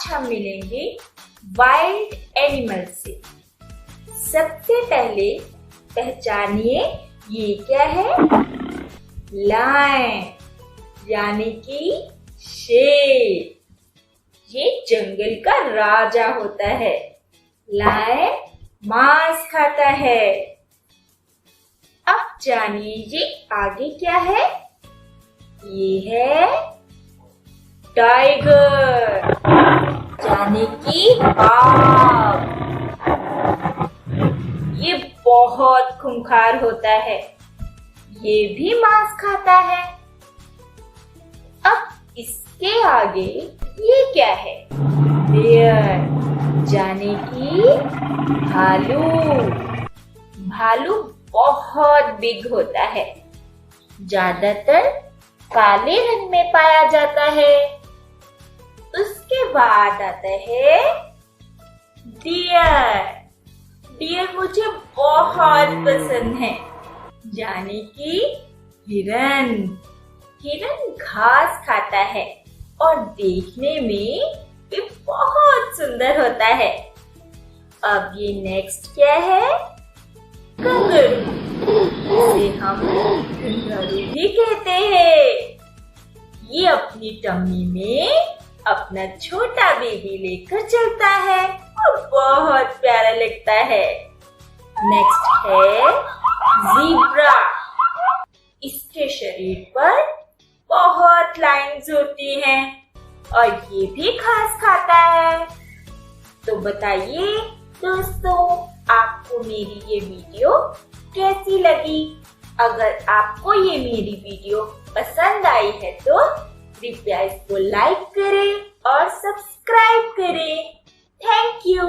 आज हम मिलेंगे वाइल्ड एनिमल से। सबसे पहले पहचानिए ये क्या है? लायन यानी कि शेर। ये जंगल का राजा होता है। लायन मांस खाता है। अब जानिए ये आगे क्या है? ये है टाइगर यानी कि बाघ। ये बहुत खूंखार होता है। ये भी मांस खाता है। अब इसके आगे ये क्या है? बेयर यानी कि भालू। भालू बहुत बिग होता है। ज्यादातर काले रंग में पाया जाता है। उसके बाद आता है डियर। डियर मुझे बहुत पसंद है, यानी कि हिरन। हिरन घास खाता है और देखने में भी बहुत सुंदर होता है। अब ये नेक्स्ट क्या है? कंगारू। इसे हम कंगारू भी कहते हैं। ये अपनी टम्मी में अपना छोटा बेबी लेकर चलता है और बहुत प्यारा लगता है। नेक्स्ट है ज़ीब्रा। इसके शरीर पर बहुत लाइंस होती हैं और ये भी घास खाता है। तो बताइए दोस्तों, आपको मेरी ये वीडियो कैसी लगी? अगर आपको ये मेरी वीडियो पसंद आई है तो कृपया इसको लाइक करें और सब्सक्राइब करें। Thank you.